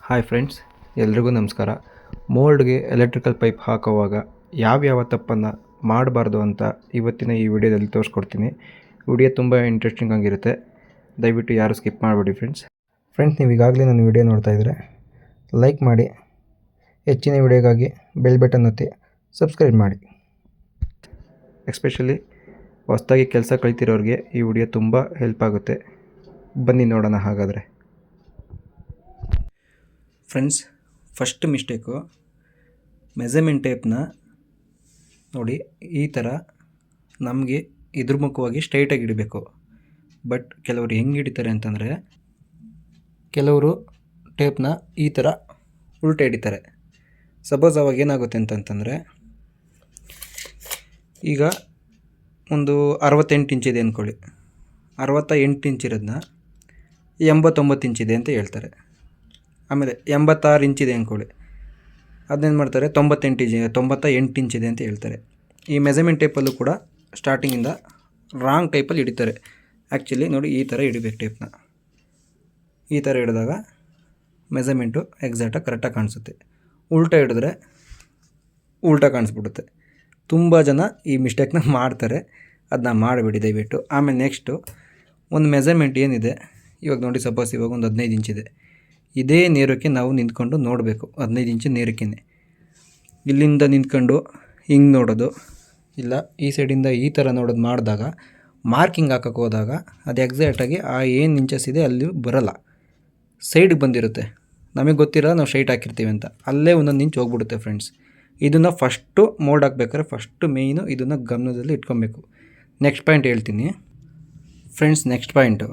Hi friends, ಎಲ್ರಿಗೂ ನಮಸ್ಕಾರ. ಮೋಲ್ಡ್ಗೆ electrical pipe ಹಾಕುವಾಗ ಯಾವ್ಯಾವ ತಪ್ಪನ್ನು ಮಾಡಬಾರ್ದು ಅಂತ ಇವತ್ತಿನ ಈ ವಿಡಿಯೋದಲ್ಲಿ ತೋರಿಸ್ಕೊಡ್ತೀನಿ. ವಿಡಿಯೋ ತುಂಬ ಇಂಟ್ರೆಸ್ಟಿಂಗ್ ಆಗಿರುತ್ತೆ, ದಯವಿಟ್ಟು ಯಾರು ಸ್ಕಿಪ್ ಮಾಡಬೇಡಿ ಫ್ರೆಂಡ್ಸ್. ನೀವು ಈಗಾಗಲೇ ನನ್ನ ವಿಡಿಯೋ ನೋಡ್ತಾ ಇದ್ದರೆ ಲೈಕ್ ಮಾಡಿ, ಹೆಚ್ಚಿನ ವಿಡಿಯೋಗಾಗಿ ಬೆಲ್ ಬಟನ್ ಒತ್ತಿ ಸಬ್ಸ್ಕ್ರೈಬ್ ಮಾಡಿ. ಎಸ್ಪೆಷಲಿ ಹೊಸದಾಗಿ ಕೆಲಸ ಕಲಿತಿರೋರಿಗೆ ಈ ವಿಡಿಯೋ ತುಂಬ ಹೆಲ್ಪ್ ಆಗುತ್ತೆ. ಬನ್ನಿ ನೋಡೋಣ. ಹಾಗಾದರೆ ಫ್ರೆಂಡ್ಸ್, ಫಸ್ಟ್ ಮಿಸ್ಟೇಕು, ಮೆಜರ್ಮೆಂಟ್ ಟೇಪ್ನ ನೋಡಿ ಈ ಥರ ನಮಗೆ ಎದುರುಮುಖವಾಗಿ ಸ್ಟ್ರೈಟಾಗಿ ಇಡಬೇಕು. ಬಟ್ ಕೆಲವರು ಹೆಂಗೆ ಹಿಡಿತಾರೆ ಅಂತಂದರೆ, ಕೆಲವರು ಟೇಪ್ನ ಈ ಥರ ಉಲ್ಟೆ ಹಿಡಿತಾರೆ. ಸಪೋಸ್ ಅವಾಗ ಏನಾಗುತ್ತೆ ಅಂತಂತಂದರೆ, ಈಗ ಒಂದು 68 ಇಂಚಿದೆ ಅಂದ್ಕೊಳ್ಳಿ, 68 ಇಂಚ್ ಇರೋದನ್ನ 89 ಇಂಚಿದೆ ಅಂತ ಹೇಳ್ತಾರೆ. ಆಮೇಲೆ 86 ಇಂಚಿದೆ ಅಂದ್ಕೊಳ್ಳಿ, ಅದನ್ನೇನು ಮಾಡ್ತಾರೆ 98 ಇಂಚಿದೆ ಅಂತ ಹೇಳ್ತಾರೆ. ಈ ಮೆಜರ್ಮೆಂಟ್ ಟೇಪಲ್ಲೂ ಕೂಡ ಸ್ಟಾರ್ಟಿಂಗಿಂದ ರಾಂಗ್ ಟೈಪಲ್ಲಿ ಹಿಡಿತಾರೆ. ಆ್ಯಕ್ಚುಲಿ ನೋಡಿ, ಈ ಥರ ಹಿಡಿಬೇಕು ಟೇಪ್ನ. ಈ ಥರ ಹಿಡಿದಾಗ ಮೆಜರ್ಮೆಂಟು ಎಕ್ಸಾಕ್ಟಾಗಿ ಕರೆಕ್ಟಾಗಿ ಕಾಣಿಸುತ್ತೆ. ಉಲ್ಟಾ ಹಿಡಿದ್ರೆ ಉಲ್ಟಾ ಕಾಣಿಸ್ಬಿಡುತ್ತೆ. ತುಂಬ ಜನ ಈ ಮಿಸ್ಟೇಕ್ನ ಮಾಡ್ತಾರೆ, ಅದನ್ನ ಮಾಡಬೇಡಿ ದಯವಿಟ್ಟು. ಆಮೇಲೆ ನೆಕ್ಸ್ಟು, ಒಂದು ಮೆಜರ್ಮೆಂಟ್ ಏನಿದೆ, ಇವಾಗ ನೋಡಿ, ಸಪೋಸ್ ಇವಾಗ ಒಂದು 15 ಇಂಚಿದೆ. ಇದೇ ನೇರಕ್ಕೆ ನಾವು ನಿಂತ್ಕೊಂಡು ನೋಡಬೇಕು. 15 ಇಂಚು ನೇರಕ್ಕೆ ಇಲ್ಲಿಂದ ನಿಂತ್ಕೊಂಡು ಹಿಂಗೆ ನೋಡೋದು, ಇಲ್ಲ ಈ ಸೈಡಿಂದ ಈ ಥರ ನೋಡೋದು ಮಾಡಿದಾಗ ಮಾರ್ಕಿಂಗ್ ಹಾಕೋಕ್ಕೆ ಹೋದಾಗ ಅದು ಎಕ್ಸಾಕ್ಟಾಗಿ ಆ ಏನು ಇಂಚಸ್ ಇದೆ ಅಲ್ಲಿ ಬರೋಲ್ಲ, ಸೈಡಿಗೆ ಬಂದಿರುತ್ತೆ. ನಮಗೆ ಗೊತ್ತಿರೋ ನಾವು ಸ್ಟ್ರೈಟ್ ಹಾಕಿರ್ತೀವಿ ಅಂತ, ಅಲ್ಲೇ ಒಂದೊಂದು ಇಂಚ್ ಹೋಗ್ಬಿಡುತ್ತೆ ಫ್ರೆಂಡ್ಸ್. ಇದನ್ನು ಫಸ್ಟು ಮೋಲ್ಡ್ ಹಾಕ್ಬೇಕಾದ್ರೆ ಫಸ್ಟು ಮೇಯ್ನು ಇದನ್ನು ಗಮನದಲ್ಲಿ ಇಟ್ಕೊಬೇಕು. ನೆಕ್ಸ್ಟ್ ಪಾಯಿಂಟ್ ಹೇಳ್ತೀನಿ ಫ್ರೆಂಡ್ಸ್. ನೆಕ್ಸ್ಟ್ ಪಾಯಿಂಟು,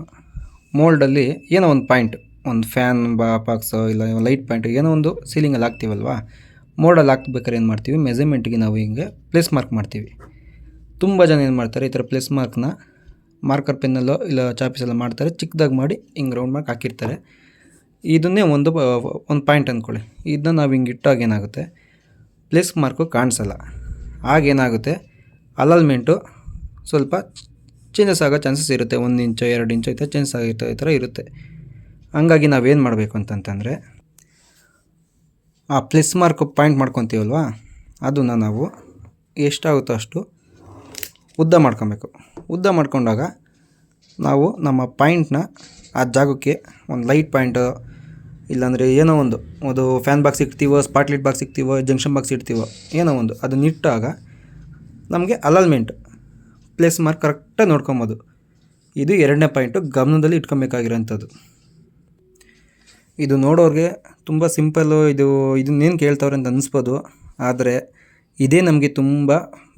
ಮೋಲ್ಡಲ್ಲಿ ಏನೋ ಒಂದು ಪಾಯಿಂಟ್, ಒಂದು ಫ್ಯಾನ್ ಬಾಕ್ಸೋ ಇಲ್ಲ ಲೈಟ್ ಪಾಯಿಂಟ್ ಏನೋ ಒಂದು ಸೀಲಿಂಗಲ್ಲಿ ಹಾಕ್ತೀವಲ್ವ, ಮೋಲ್ಡಲ್ಲಿ ಹಾಕ್ಬೇಕಾದ್ರೆ ಏನು ಮಾಡ್ತೀವಿ, ಮೆಜರ್ಮೆಂಟ್ಗೆ ನಾವು ಹಿಂಗೆ ಪ್ಲೇಸ್ ಮಾರ್ಕ್ ಮಾಡ್ತೀವಿ. ತುಂಬ ಜನ ಏನು ಮಾಡ್ತಾರೆ, ಈ ಥರ ಪ್ಲೇಸ್ ಮಾರ್ಕ್ನ ಮಾರ್ಕರ್ ಪೆನ್ನಲ್ಲೋ ಇಲ್ಲ ಚಾಪೀಸಲ್ಲೋ ಮಾಡ್ತಾರೆ, ಚಿಕ್ಕದಾಗಿ ಮಾಡಿ ಹಿಂಗೆ ರೌಂಡ್ ಮಾರ್ಕ್ ಹಾಕಿರ್ತಾರೆ. ಇದನ್ನೇ ಒಂದು ಪಾಯಿಂಟ್ ಅಂದ್ಕೊಳ್ಳಿ, ಇದನ್ನ ನಾವು ಹಿಂಗೆ ಇಟ್ಟಾಗ ಏನಾಗುತ್ತೆ, ಪ್ಲೇಸ್ ಮಾರ್ಕು ಕಾಣಿಸಲ್ಲ. ಆಗೇನಾಗುತ್ತೆ, ಅಲೈನ್ಮೆಂಟು ಸ್ವಲ್ಪ ಚೇಂಜಸ್ ಆಗೋ ಚಾನ್ಸಸ್ ಇರುತ್ತೆ. 1 ಇಂಚು 2 ಇಂಚು ಈ ಥರ ಚೇಂಜಸ್ ಆಗಿರುತ್ತೆ, ಈ ಥರ ಇರುತ್ತೆ. ಹಂಗಾಗಿ ನಾವೇನು ಮಾಡಬೇಕು ಅಂತಂತಂದರೆ, ಆ ಪ್ಲಸ್ ಮಾರ್ಕ್ ಪಾಯಿಂಟ್ ಮಾಡ್ಕೊತೀವಲ್ವ, ಅದನ್ನು ನಾವು ಎಷ್ಟಾಗುತ್ತೋ ಅಷ್ಟು ಉದ್ದ ಮಾಡ್ಕೊಬೇಕು. ಉದ್ದ ಮಾಡ್ಕೊಂಡಾಗ ನಾವು ನಮ್ಮ ಪಾಯಿಂಟ್ನ ಆ ಜಾಗಕ್ಕೆ ಒಂದು ಲೈಟ್ ಪಾಯಿಂಟು ಇಲ್ಲಾಂದರೆ ಏನೋ ಒಂದು ಫ್ಯಾನ್ ಬಾಕ್ಸ್ ಇಡ್ತೀವೋ, ಸ್ಪಾಟ್ಲೈಟ್ ಬಾಕ್ಸ್ ಇಡ್ತೀವೋ, ಜಂಕ್ಷನ್ ಬಾಕ್ಸ್ ಇಡ್ತೀವೋ, ಏನೋ ಒಂದು ಅದನ್ನ ಇಟ್ಟಾಗ ನಮಗೆ ಅಲೈನ್ಮೆಂಟ್ ಪ್ಲೇಸ್ ಮಾರ್ಕ್ ಕರೆಕ್ಟಾಗಿ ನೋಡ್ಕೊಬೋದು. ಇದು 2ನೇ ಪಾಯಿಂಟು, ಗಮನದಲ್ಲಿ ಇಟ್ಕೊಬೇಕಾಗಿರೋಂಥದ್ದು. ಇದು ನೋಡೋರಿಗೆ ತುಂಬ ಸಿಂಪಲ್ಲು, ಇದನ್ನೇನು ಕೇಳ್ತವ್ರೆ ಅಂತ ಅನಿಸ್ಬೋದು. ಆದರೆ ಇದೇ ನಮಗೆ ತುಂಬ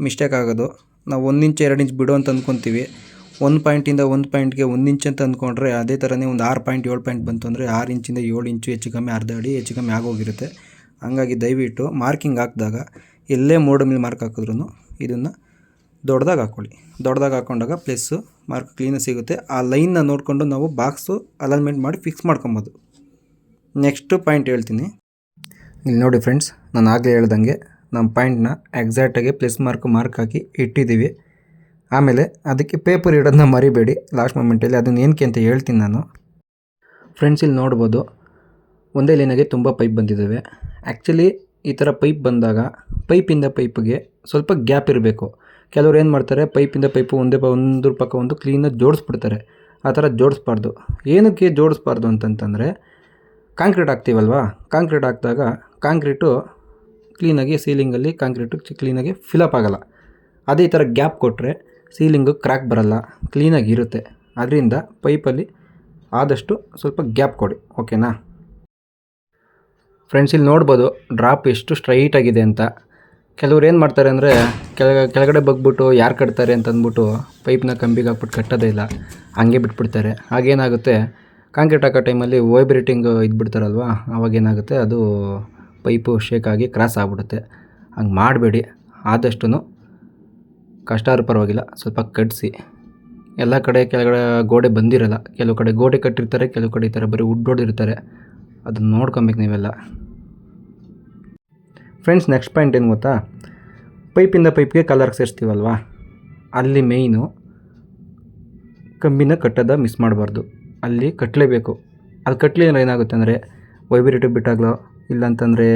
ಮಿಸ್ಟೇಕ್ ಆಗೋದು. ನಾವು 1 ಇಂಚ್ 2 ಇಂಚ್ ಬಿಡು ಅಂತ ಅಂದ್ಕೊತೀವಿ. ಒಂದು ಪಾಯಿಂಟಿಂದ ಒಂದು ಪಾಯಿಂಟ್ಗೆ 1 ಇಂಚ್ ಅಂತ ಅಂದ್ಕೊಂಡ್ರೆ, ಅದೇ ಥರನೇ ಒಂದು 6 ಪಾಯಿಂಟ್ 7 ಪಾಯಿಂಟ್ ಬಂತು ಅಂದರೆ 6 ಇಂಚಿಂದ 7 ಇಂಚು ಹೆಚ್ಚು ಕಮ್ಮಿ ಅರ್ಧ ಅಡಿ ಹೆಚ್ಚು ಕಮ್ಮಿ ಆಗೋಗಿರುತ್ತೆ. ಹಂಗಾಗಿ ದಯವಿಟ್ಟು ಮಾರ್ಕಿಂಗ್ ಹಾಕಿದಾಗ ಎಲ್ಲೇ ಮೋಲ್ಡ್ ಮೇಲೆ ಮಾರ್ಕ್ ಹಾಕಿದ್ರೂ ಇದನ್ನು ದೊಡ್ಡದಾಗಿ ಹಾಕ್ಕೊಳ್ಳಿ. ದೊಡ್ಡದಾಗಿ ಹಾಕ್ಕೊಂಡಾಗ ಪ್ಲಸ್ಸು ಮಾರ್ಕ್ ಕ್ಲೀನಾಗಿ ಸಿಗುತ್ತೆ. ಆ ಲೈನ್ನ ನೋಡಿಕೊಂಡು ನಾವು ಬಾಕ್ಸು ಅಲೈನ್ಮೆಂಟ್ ಮಾಡಿ ಫಿಕ್ಸ್ ಮಾಡ್ಕೊಬೋದು. ನೆಕ್ಸ್ಟು ಪಾಯಿಂಟ್ ಹೇಳ್ತೀನಿ. ಇಲ್ಲಿ ನೋಡಿ ಫ್ರೆಂಡ್ಸ್, ನಾನು ಆಗಲೇ ಹೇಳ್ದಂಗೆ ನಮ್ಮ ಪಾಯಿಂಟ್ನ ಎಕ್ಸಾಕ್ಟಾಗಿ ಪ್ಲಸ್ ಮಾರ್ಕ್ ಹಾಕಿ ಇಟ್ಟಿದ್ದೀವಿ. ಆಮೇಲೆ ಅದಕ್ಕೆ ಪೇಪರ್ ಇಡೋದನ್ನ ಮರಿಬೇಡಿ ಲಾಸ್ಟ್ ಮೂಮೆಂಟಲ್ಲಿ. ಅದನ್ನು ಏನಕ್ಕೆ ಅಂತ ಹೇಳ್ತೀನಿ ನಾನು. ಫ್ರೆಂಡ್ಸ್, ಇಲ್ಲಿ ನೋಡ್ಬೋದು, ಒಂದೇ ಲೈನಾಗೆ ತುಂಬ ಪೈಪ್ ಬಂದಿದ್ದಾವೆ. ಆ್ಯಕ್ಚುಲಿ ಈ ಥರ ಪೈಪ್ ಬಂದಾಗ ಪೈಪಿಂದ ಪೈಪ್ಗೆ ಸ್ವಲ್ಪ ಗ್ಯಾಪ್ ಇರಬೇಕು. ಕೆಲವ್ರು ಏನು ಮಾಡ್ತಾರೆ, ಪೈಪಿಂದ ಪೈಪು ಒಂದ್ರ ಪಕ್ಕ ಒಂದು ಕ್ಲೀನಾಗಿ ಜೋಡಿಸ್ಬಿಡ್ತಾರೆ. ಆ ಥರ ಜೋಡಿಸ್ಬಾರ್ದು. ಏನಕ್ಕೆ ಜೋಡಿಸ್ಬಾರ್ದು ಅಂತಂತಂದರೆ, ಕಾಂಕ್ರೀಟ್ ಹಾಕ್ತೀವಲ್ವಾ, ಕಾಂಕ್ರೀಟ್ ಹಾಕಿದಾಗ ಕಾಂಕ್ರೀಟು ಕ್ಲೀನಾಗಿ ಸೀಲಿಂಗಲ್ಲಿ ಕಾಂಕ್ರೀಟು ಕ್ಲೀನಾಗಿ ಫಿಲಪ್ ಆಗೋಲ್ಲ. ಅದೇ ಥರ ಗ್ಯಾಪ್ ಕೊಟ್ಟರೆ ಸೀಲಿಂಗು ಕ್ರ್ಯಾಕ್ ಬರೋಲ್ಲ, ಕ್ಲೀನಾಗಿ ಇರುತ್ತೆ. ಅದರಿಂದ ಪೈಪಲ್ಲಿ ಆದಷ್ಟು ಸ್ವಲ್ಪ ಗ್ಯಾಪ್ ಕೊಡಿ, ಓಕೆನಾ ಫ್ರೆಂಡ್ಸ್. ಇಲ್ಲಿ ನೋಡ್ಬೋದು ಡ್ರಾಪ್ ಎಷ್ಟು ಸ್ಟ್ರೈಟಾಗಿದೆ ಅಂತ. ಕೆಲವ್ರು ಏನು ಮಾಡ್ತಾರೆ ಅಂದರೆ, ಕೆಳಗಡೆ ಬಗ್ಬಿಟ್ಟು ಯಾರು ಕಟ್ತಾರೆ ಅಂತಂದ್ಬಿಟ್ಟು ಪೈಪ್ನ ಕಂಬಿಗೆ ಹಾಕ್ಬಿಟ್ಟು ಕಟ್ಟೋದೇ ಇಲ್ಲ, ಹಂಗೆ ಬಿಟ್ಬಿಡ್ತಾರೆ. ಹಾಗೇನಾಗುತ್ತೆ, ಕಾಂಕ್ರೀಟ್ ಹಾಕೋ ಟೈಮಲ್ಲಿ ವೈಬ್ರೇಟಿಂಗ್ ಇದ್ಬಿಡ್ತಾರಲ್ವ, ಅವಾಗೇನಾಗುತ್ತೆ, ಅದು ಪೈಪು ಶೇಕಾಗಿ ಕ್ರಾಸ್ ಆಗಿಬಿಡುತ್ತೆ. ಹಂಗೆ ಮಾಡಬೇಡಿ. ಆದಷ್ಟು ಕಷ್ಟ ಆದ್ರೂ ಪರವಾಗಿಲ್ಲ, ಸ್ವಲ್ಪ ಕಟ್ಟಿಸಿ. ಎಲ್ಲ ಕಡೆ ಕೆಳಗಡೆ ಗೋಡೆ ಬಂದಿರಲ್ಲ, ಕೆಲವು ಕಡೆ ಗೋಡೆ ಕಟ್ಟಿರ್ತಾರೆ, ಕೆಲವು ಕಡೆ ಈ ಥರ ಬರೀ ಹೊಡಿರ್ತಾರೆ. ಅದನ್ನು ನೋಡ್ಕೊಬೇಕು ನೀವೆಲ್ಲ ಫ್ರೆಂಡ್ಸ್. ನೆಕ್ಸ್ಟ್ ಪಾಯಿಂಟ್ ಏನು ಗೊತ್ತಾ, ಪೈಪಿಂದ ಪೈಪ್ಗೆ ಕಲರ್ ಸೇರಿಸ್ತೀವಲ್ವ, ಅಲ್ಲಿ ಮೇಯ್ನು ಕಂಬಿನ ಕಟ್ಟೋದ ಮಿಸ್ ಮಾಡಬಾರ್ದು. ಅಲ್ಲಿ ಕಟ್ಟಲೇಬೇಕು. ಅಲ್ಲಿ ಕಟ್ಟಲಿಲ್ಲ ಏನಾಗುತ್ತೆ ಅಂದರೆ ವೈಬ್ರೇಟಿವ್ ಬಿಟ್ಟಾಗಲೋ ಇಲ್ಲಾಂತಂದರೆ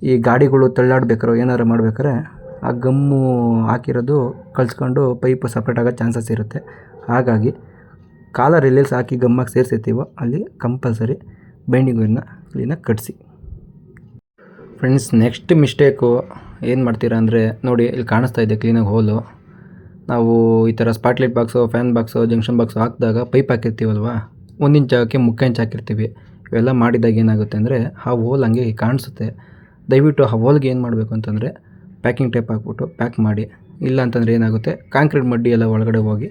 ಈ ಗಾಡಿಗಳು ತಳ್ಳಾಡ್ಬೇಕಾರೋ ಏನಾರು ಮಾಡ್ಬೇಕಾರೆ ಆ ಗಮ್ಮು ಹಾಕಿರೋದು ಕಳ್ಸ್ಕೊಂಡು ಪೈಪು ಸಪ್ರೇಟ್ ಆಗೋ ಚಾನ್ಸಸ್ ಇರುತ್ತೆ. ಹಾಗಾಗಿ ಕಾಲರ್ ಎಲ್ಲೆಲ್ಲಿ ಹಾಕಿ ಗಮ್ಮಾಗಿ ಸೇರಿಸಿರ್ತೀವೋ ಅಲ್ಲಿ ಕಂಪಲ್ಸರಿ ಬೈಂಡಿಂಗ್ ವೈರ್ನ ಕ್ಲೀನಾಗಿ ಕಟ್ಟಿಸಿ. ಫ್ರೆಂಡ್ಸ್, ನೆಕ್ಸ್ಟ್ ಮಿಸ್ಟೇಕು ಏನು ಮಾಡ್ತೀರಾ ಅಂದರೆ, ನೋಡಿ ಇಲ್ಲಿ ಕಾಣಿಸ್ತಾ ಇದೆ ಕ್ಲೀನಾಗಿ ಹೋಲು. ನಾವು ಈ ಥರ spotlight box, fan box, junction box ಹಾಕಿದಾಗ ಪೈಪ್ ಹಾಕಿರ್ತೀವಲ್ವ, 1 ಇಂಚ್ ಜಾಗಕ್ಕೆ 3 ಇಂಚ್ ಹಾಕಿರ್ತೀವಿ. ಇವೆಲ್ಲ ಮಾಡಿದಾಗ ಏನಾಗುತ್ತೆ ಅಂದರೆ ಆ ಹೋಲ್ ಹಂಗೆ ಕಾಣಿಸುತ್ತೆ. ದಯವಿಟ್ಟು ಆ ಹೋಲ್ಗೆ ಏನು ಮಾಡಬೇಕು ಅಂತಂದರೆ ಪ್ಯಾಕಿಂಗ್ ಟೇಪ್ ಹಾಕ್ಬಿಟ್ಟು ಪ್ಯಾಕ್ ಮಾಡಿ. ಇಲ್ಲ ಅಂತಂದರೆ ಏನಾಗುತ್ತೆ, ಕಾಂಕ್ರೀಟ್ ಮಡ್ಡಿ ಎಲ್ಲ ಒಳಗಡೆ ಹೋಗಿ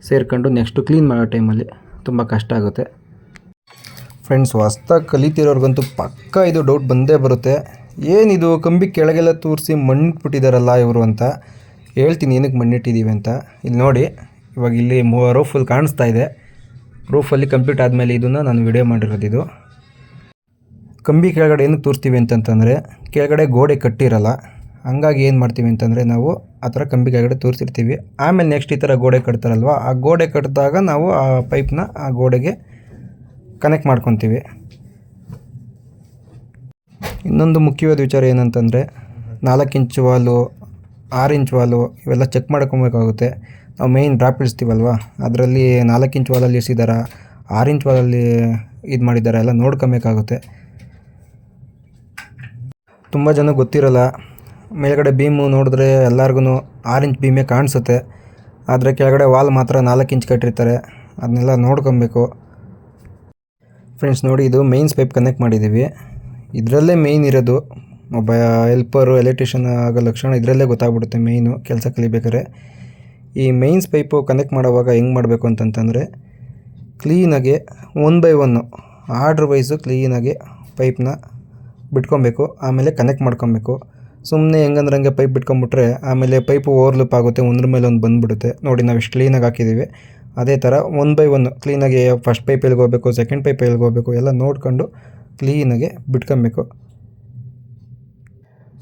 ಸೇರ್ಕೊಂಡು ನೆಕ್ಸ್ಟು ಕ್ಲೀನ್ ಮಾಡೋ ಟೈಮಲ್ಲಿ ತುಂಬ ಕಷ್ಟ ಆಗುತ್ತೆ. ಫ್ರೆಂಡ್ಸ್, ಹೊಸ್ದಾಗಿ ಕಲಿತಿರೋರ್ಗಂತೂ ಪಕ್ಕ ಇದು ಡೌಟ್ ಬಂದೇ ಬರುತ್ತೆ. ಏನಿದು ಕಂಬಿ ಕೆಳಗೆಲ್ಲ ತೂರಿಸಿ ಮಣ್ಣಿಟ್ಬಿಟ್ಟಿದ್ದಾರಲ್ಲ ಇವರು ಅಂತ. ಹೇಳ್ತೀನಿ ಏನಕ್ಕೆ ಮಣ್ಣಿಟ್ಟಿದ್ದೀವಿ ಅಂತ. ಇಲ್ಲಿ ನೋಡಿ, ಇವಾಗ ಇಲ್ಲಿ ರೂಫಲ್ಲಿ ಕಾಣಿಸ್ತಾ ಇದೆ. ರೂಫಲ್ಲಿ ಕಂಪ್ಲೀಟ್ ಆದಮೇಲೆ ಇದನ್ನು ನಾನು ವಿಡಿಯೋ ಮಾಡಿರೋದು. ಇದು ಕಂಬಿ ಕೆಳಗಡೆ ಏನಕ್ಕೆ ತೋರಿಸ್ತೀವಿ ಅಂತಂತಂದರೆ, ಕೆಳಗಡೆ ಗೋಡೆ ಕಟ್ಟಿರಲ್ಲ. ಹಂಗಾಗಿ ಏನು ಮಾಡ್ತೀವಿ ಅಂತಂದರೆ ನಾವು ಆ ಥರ ಕಂಬಿ ಕೆಳಗಡೆ ತೋರಿಸಿರ್ತೀವಿ. ಆಮೇಲೆ ನೆಕ್ಸ್ಟ್ ಈ ಥರ ಗೋಡೆ ಕಟ್ತಾರಲ್ವ, ಆ ಗೋಡೆ ಕಟ್ಟಿದಾಗ ನಾವು ಆ ಪೈಪ್ನ ಆ ಗೋಡೆಗೆ ಕನೆಕ್ಟ್ ಮಾಡ್ಕೊತೀವಿ. ಇನ್ನೊಂದು ಮುಖ್ಯವಾದ ವಿಚಾರ ಏನಂತಂದರೆ, 4 ಇಂಚ್ ವಾಲು, 6 ಇಂಚ್ ವಾಲು ಇವೆಲ್ಲ ಚೆಕ್ ಮಾಡ್ಕೊಬೇಕಾಗುತ್ತೆ. ನಾವು ಮೇಯ್ನ್ ಡ್ರಾಪ್ ಇಳಿಸ್ತೀವಲ್ವ, ಅದರಲ್ಲಿ 4 ಇಂಚ್ ವಾಲಲ್ಲಿ ಇಳಿಸಿದಾರ, 6 ಇಂಚ್ ವಾಲಲ್ಲಿ ಇದು ಮಾಡಿದ್ದಾರೆ, ಎಲ್ಲ ನೋಡ್ಕೊಬೇಕಾಗುತ್ತೆ. ತುಂಬ ಜನ ಗೊತ್ತಿರಲ್ಲ. ಮೇಲ್ಗಡೆ ಬೀಮು ನೋಡಿದ್ರೆ ಎಲ್ಲರಿಗೂ 6 ಇಂಚ್ ಬೀಮೇ ಕಾಣಿಸುತ್ತೆ. ಆದರೆ ಕೆಳಗಡೆ ವಾಲ್ ಮಾತ್ರ 4 ಇಂಚ್ ಕಟ್ಟಿರ್ತಾರೆ. ಅದನ್ನೆಲ್ಲ ನೋಡ್ಕೊಬೇಕು. ಫ್ರೆಂಡ್ಸ್ ನೋಡಿ, ಇದು ಮೇಯ್ನ್ಸ್ ಪೈಪ್ ಕನೆಕ್ಟ್ ಮಾಡಿದ್ದೀವಿ. ಇದರಲ್ಲೇ ಮೇಯ್ನ್ ಇರೋದು. ಒಬ್ಬ ಹೆಲ್ಪರು, ಎಲೆಕ್ಟ್ರಿಷಿಯನ್ ಆಗೋ ಲಕ್ಷಣ ಇದರಲ್ಲೇ ಗೊತ್ತಾಗ್ಬಿಡುತ್ತೆ ಮೇಯ್ನು ಕೆಲಸ ಕಲಿಬೇಕಾರೆ. ಈ ಮೇಯ್ನ್ಸ್ ಪೈಪು ಕನೆಕ್ಟ್ ಮಾಡೋವಾಗ ಹೆಂಗೆ ಮಾಡಬೇಕು ಅಂತಂತಂದರೆ, ಕ್ಲೀನಾಗಿ 1 ಬೈ 1 ಆರ್ಡ್ರ್ ವೈಸು ಕ್ಲೀನಾಗಿ ಪೈಪ್ನ ಬಿಟ್ಕೊಬೇಕು. ಆಮೇಲೆ ಕನೆಕ್ಟ್ ಮಾಡ್ಕೊಬೇಕು. ಸುಮ್ಮನೆ ಹೆಂಗಂದ್ರಂಗೆ ಪೈಪ್ ಬಿಟ್ಕೊಂಬಿಟ್ರೆ ಆಮೇಲೆ ಪೈಪು ಓವರ್ಲೂಪ್ ಆಗುತ್ತೆ, ಒಂದ್ರ ಮೇಲೆ ಒಂದು ಬಂದುಬಿಡುತ್ತೆ. ನೋಡಿ, ನಾವು ಇಷ್ಟು ಕ್ಲೀನಾಗಿ ಹಾಕಿದ್ದೀವಿ. ಅದೇ ಥರ 1 ಬೈ 1 ಕ್ಲೀನಾಗಿ ಫಸ್ಟ್ ಪೈಪ್ ಎಲ್ಲಿಗೆ ಹೋಗಬೇಕು, ಸೆಕೆಂಡ್ ಪೈಪ್ ಎಲ್ಲಿಗೆ ಹೋಗಬೇಕು ಎಲ್ಲ ನೋಡ್ಕೊಂಡು ಕ್ಲೀನಾಗಿ ಬಿಟ್ಕೊಬೇಕು.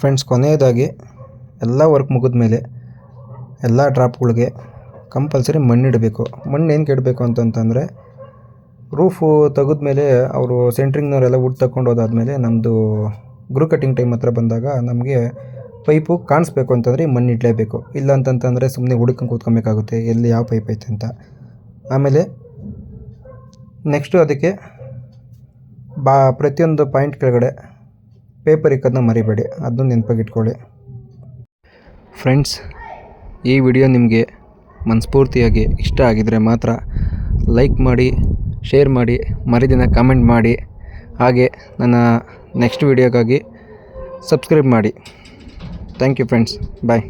ಫ್ರೆಂಡ್ಸ್, ಕೊನೆಯದಾಗಿ ಎಲ್ಲ ವರ್ಕ್ ಮುಗಿದ್ಮೇಲೆ ಎಲ್ಲ ಡ್ರಾಪ್ಗಳಿಗೆ ಕಂಪಲ್ಸರಿ ಮಣ್ಣಿಡಬೇಕು. ಮಣ್ಣು ಏನಕ್ಕೆ ಇಡಬೇಕು ಅಂತಂತಂದರೆ, ರೂಫು ತೆಗೆದ್ಮೇಲೆ ಅವರು ಸೆಂಟ್ರಿಂಗ್ನವರೆಲ್ಲ ವುಡ್ ತಗೊಂಡು ಹೋದಾದ್ಮೇಲೆ ನಮ್ಮದು ಗ್ರೂ ಕಟ್ಟಿಂಗ್ ಟೈಮ್ ಹತ್ರ ಬಂದಾಗ ನಮಗೆ ಪೈಪು ಕಾಣಿಸ್ಬೇಕು ಅಂತಂದರೆ ಮಣ್ಣು ಇಡಲೇಬೇಕು. ಇಲ್ಲ ಅಂತಂತಂದರೆ ಸುಮ್ಮನೆ ಹುಡುಕೊಂಡು ಕೂತ್ಕೊಬೇಕಾಗುತ್ತೆ ಎಲ್ಲಿ ಯಾವ ಪೈಪ್ ಐತೆ ಅಂತ. ಆಮೇಲೆ ನೆಕ್ಸ್ಟು ಅದಕ್ಕೆ ಪ್ರತಿಯೊಂದು ಪಾಯಿಂಟ್ ಕೆಳಗಡೆ ಪೇಪರ್ ಇಕ್ಕೋದನ್ನ ಮರಿಬೇಡಿ, ಅದನ್ನು ನೆನಪಾಗಿಟ್ಕೊಳ್ಳಿ. ಫ್ರೆಂಡ್ಸ್, ಈ ವಿಡಿಯೋ ನಿಮಗೆ ಮನಸ್ಫೂರ್ತಿಯಾಗಿ ಇಷ್ಟ ಆಗಿದರೆ ಮಾತ್ರ ಲೈಕ್ ಮಾಡಿ, ಶೇರ್ ಮಾಡಿ, ಮರಿದಿನ ಕಾಮೆಂಟ್ ಮಾಡಿ. ಹಾಗೆ ನನ್ನ ನೆಕ್ಸ್ಟ್ ವಿಡಿಯೋಗಾಗಿ ಸಬ್ಸ್ಕ್ರೈಬ್ ಮಾಡಿ. Thank you friends, bye.